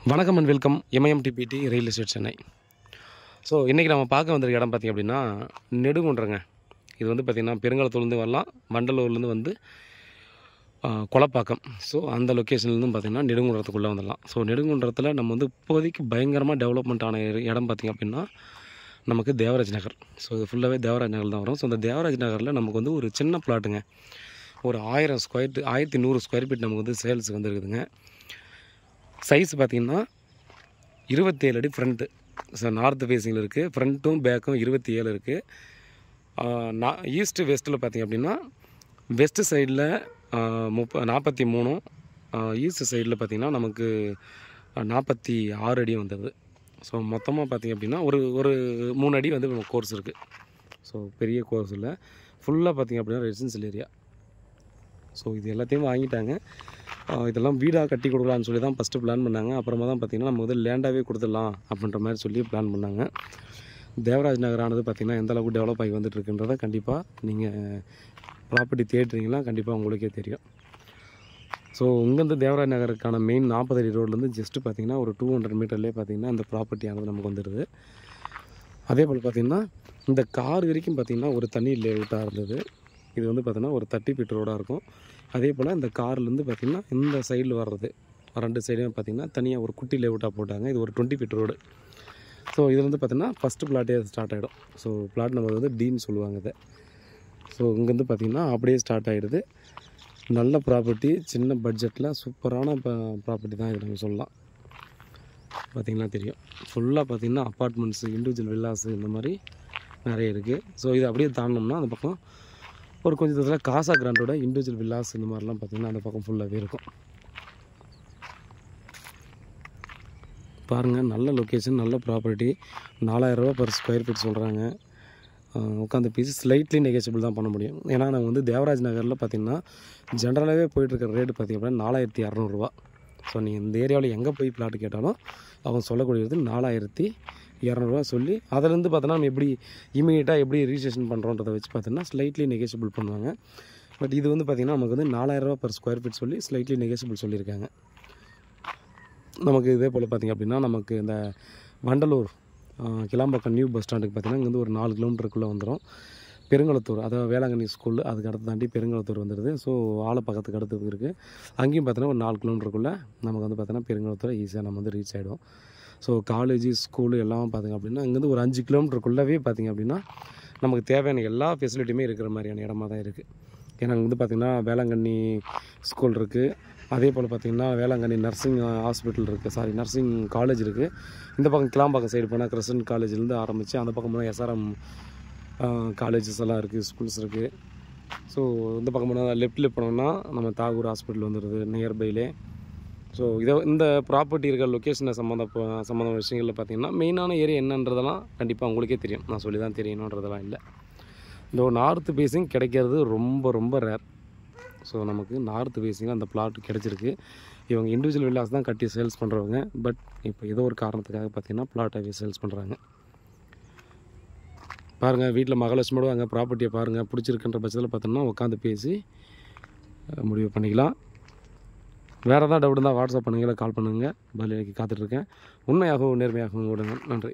வணக்கம் and welcome எம்ஐஎம்டிபிடி real estate Chennai. So இன்றைக்கி நம்ம பார்க்க வந்திருக்க இடம் பார்த்திங்க அப்படின்னா நெடுங்குன்றங்க. இது வந்து பார்த்திங்கன்னா பெருங்களத்தூர்லேருந்து வரலாம், வண்டலூர்லேருந்து வந்து கொலப்பாக்கம். ஸோ அந்த லொக்கேஷன்லேருந்து பார்த்திங்கன்னா நெடுங்குன்றத்துக்குள்ளே வந்துடலாம். ஸோ நெடுங்குன்றத்தில் நம்ம வந்து இப்போதைக்கு பயங்கரமாக டெவலப்மெண்ட் ஆன இடம் பார்த்திங்க அப்படின்னா நமக்கு தேவராஜ் நகர். ஸோ இது ஃபுல்லாகவே தேவராஜ் நகர் தான் வரும். ஸோ இந்த தேவராஜ் நகரில் நமக்கு வந்து ஒரு சின்ன பிளாட்டுங்க, ஒரு 1100 ஸ்கொயர் ஃபீட் நமக்கு வந்து சேல்ஸுக்கு வந்துருக்குதுங்க. சைஸ் பார்த்திங்கன்னா 27 அடி ஃப்ரண்ட்டு. ஸோ நார்த்து ஃபேஸிங்கில் இருக்குது, ஃப்ரண்ட்டும் பேக்கும் 27 இருக்குது. ஈஸ்ட்டு வெஸ்ட்டில் பார்த்திங்க அப்படின்னா வெஸ்ட்டு சைடில் 43, ஈஸ்ட் சைடில் பார்த்திங்கன்னா நமக்கு 46 அடி வந்துடுது. ஸோ மொத்தமாக பார்த்திங்க அப்படின்னா ஒரு 3 அடி வந்து கோர்ஸ் இருக்குது. ஸோ பெரிய கோர்ஸ் இல்லை, ஃபுல்லாக பார்த்திங்க அப்படின்னா ரெசிடென்ஷியல் ஏரியா. ஸோ இது எல்லாத்தையும் வாங்கிட்டாங்க. இதெல்லாம் வீடாக கட்டி கொடுக்கலான்னு சொல்லி தான் ஃபஸ்ட்டு பிளான் பண்ணாங்க. அப்புறமா தான் பார்த்திங்கன்னா நம்ம வந்து லேண்டாகவே கொடுத்துடலாம் அப்படின்ற மாதிரி சொல்லி பிளான் பண்ணாங்க. தேவராஜ் நகரானது பார்த்திங்கன்னா எந்த அளவுக்கு டெவலப் ஆகி வந்துட்டுருக்குன்றதை கண்டிப்பாக நீங்கள் ப்ராப்பர்ட்டி தேடுறீங்களா கண்டிப்பாக உங்களுக்கே தெரியும். ஸோ இங்கேருந்து தேவராஜ் நகருக்கான மெயின் 40 அடி ரோட்லேருந்து ஜஸ்ட்டு பார்த்திங்கன்னா ஒரு 200 மீட்டர்லேயே பார்த்திங்கன்னா இந்த ப்ராப்பர்ட்டியானது நமக்கு வந்துடுது. அதே போல் பார்த்திங்கன்னா இந்த கார் வரைக்கும் பார்த்திங்கன்னா ஒரு தனி லேஅவுட்டாக இருந்தது. இது வந்து பார்த்திங்கன்னா ஒரு 30 ஃபீட் ரோடாக இருக்கும். அதே போல் இந்த கார்லேருந்து பார்த்திங்கன்னா இந்த சைடில் வர்றது 2 சைடும் பார்த்திங்கன்னா தனியாக ஒரு குட்டி லேஅவுட்டாக போட்டாங்க. இது ஒரு 20 ஃபீட் ரோடு. ஸோ இது வந்து பார்த்திங்கன்னா ஃபஸ்ட்டு பிளாட்டே ஸ்டார்ட் ஆகிடும். ஸோ பிளாட் நம்பர் வந்து டீன்னு சொல்லுவாங்க இதை. ஸோ இங்கேருந்து பார்த்திங்கன்னா அப்படியே ஸ்டார்ட் ஆகிடுது. நல்ல ப்ராப்பர்ட்டி, சின்ன பட்ஜெட்டில் சூப்பரான ப்ராப்பர்ட்டி தான் இது நம்ம சொல்லலாம். பார்த்திங்கன்னா தெரியும், ஃபுல்லாக பார்த்திங்கன்னா அப்பார்ட்மெண்ட்ஸு, இண்டிவிஜுவல் வில்லாஸு இந்த மாதிரி நிறைய இருக்குது. ஸோ இது அப்படியே தாண்டினோம்னா அந்த பக்கம் ஒரு கொஞ்சம் தூரத்தில் காசா கிராண்டோட இண்டிவிஜுவல் வில்லாஸ் இந்த மாதிரிலாம் பார்த்திங்கன்னா அந்த பக்கம் ஃபுல்லாகவே இருக்கும். பாருங்கள், நல்ல லொக்கேஷன், நல்ல ப்ராப்பர்ட்டி. 4000 ரூபா பர் ஸ்கொயர் ஃபீட் சொல்கிறாங்க. உட்காந்து பீஸ் ஸ்லைட்லி நெகோசியபிள் தான் பண்ண முடியும். ஏன்னா நம்ம வந்து தேவராஜ் நகரில் பார்த்திங்கன்னா ஜென்ரலாகவே போயிட்டுருக்க ரேட்டு பார்த்திங்க அப்படின்னா 4200 ரூபா. ஸோ நீங்கள் இந்த ஏரியாவில் எங்கே போய் பிளாட்டு கேட்டாலும் அவங்க சொல்லக்கூடியது 4200 ரூபா சொல்லி அதிலேருந்து பார்த்தோன்னா நம்ம எப்படி இமீடியட்டாக எப்படி ரிஜிஸ்ட்ரேஷன் பண்ணுறோன்றதை வச்சு பார்த்தோன்னா ஸ்லைட்லி நெகோசியபிள் பண்ணுவாங்க. பட் இது வந்து பார்த்திங்கன்னா நமக்கு வந்து 4000 ரூபா பர் ஸ்கொயர் ஃபீட் சொல்லி ஸ்லைட்லி நெகோசியபிள் சொல்லியிருக்காங்க. நமக்கு இதே போல் பார்த்திங்க அப்படின்னா நமக்கு இந்த வண்டலூர் கிளாம்பாக்கம் நியூ பஸ் ஸ்டாண்டுக்கு பார்த்திங்கன்னா இங்கேருந்து ஒரு 4 கிலோமீட்டருக்குள்ளே வந்துடும். பெருங்களத்தூர், அதாவது வேளாங்கண்ணி ஸ்கூல், அதுக்கு அடுத்து தாண்டி பெருங்களத்தூர் வந்துடுது. ஸோ ஆலப்பக்கத்துக்கு அடுத்து இருக்குது. அங்கேயும் பார்த்தோன்னா ஒரு 4 கிலோமீட்டருக்குள்ளே நமக்கு வந்து பார்த்தோன்னா பெருங்களத்தூர் ஈஸியாக நம்ம வந்து ரீச் ஆகிடும். ஸோ காலேஜு, ஸ்கூலு எல்லாம் பார்த்திங்க அப்படின்னா இங்கேருந்து ஒரு 5 கிலோமீட்டருக்குள்ளவே பார்த்திங்க அப்படின்னா நமக்கு தேவையான எல்லா ஃபெசிலிட்டியுமே இருக்கிற மாதிரியான இடமா தான் இருக்குது. ஏன்னா அங்கே வந்து பார்த்திங்கன்னா வேளாங்கண்ணி ஸ்கூல் இருக்குது. அதே போல் பார்த்திங்கன்னா வேளாங்கண்ணி நர்சிங் ஹாஸ்பிட்டல் இருக்குது, நர்சிங் காலேஜ் இருக்குது. இந்த பக்கம் கிளாம்பாக்கம் சைடு போனால் கிறிஸ்டன் காலேஜ்லேருந்து ஆரம்பித்து அந்த பக்கம் போனால் எஸ்ஆர்எம் காலேஜஸ் எல்லாம் இருக்குது, ஸ்கூல்ஸ் இருக்குது. ஸோ இந்த பக்கம் போனால் லெஃப்ட்டில் போனோம்னா நம்ம தாகூர் ஹாஸ்பிட்டல் வந்துடுது நியர்பைலே. ஸோ இந்த ப்ராப்பர்ட்டி இருக்கிற லொக்கேஷனை சம்மந்தமான விஷயங்களில் பார்த்திங்கன்னா மெயினான ஏரியா என்னன்றதெல்லாம் கண்டிப்பாக உங்களுக்கே தெரியும். நான் சொல்லி தான் தெரியணுன்றதெல்லாம் இல்லை. இந்த நார்த்து ஃபேஸிங் கிடைக்கிறது ரொம்ப ரொம்ப ரேர். ஸோ நமக்கு நார்த்து ஃபேஸிங் அந்த பிளாட் கிடச்சிருக்கு. இவங்க இண்டிவிஜுவல் வில்லாஸ் தான் கட்டி சேல்ஸ் பண்ணுறவங்க. பட் இப்போ ஏதோ ஒரு காரணத்துக்காக பார்த்திங்கன்னா பிளாட்டாகவே சேல்ஸ் பண்ணுறாங்க. பாருங்கள், வீட்டில் மகாலட்சுமியோட அங்கே ப்ராப்பர்ட்டியை பாருங்கள், பிடிச்சிருக்குன்ற பட்சத்தில் பார்த்தோம்னா உட்காந்து பேசி முடிவு பண்ணிக்கலாம். வேறு ஏதாவது டவுட் இருந்தால் வாட்ஸ்அப் பண்ணுங்கள், கால் பண்ணுங்கள், பதிலுக்கு காத்துட்ருக்கேன். உண்மையாகவும் நேர்மையாகவும் விடுங்க. நன்றி.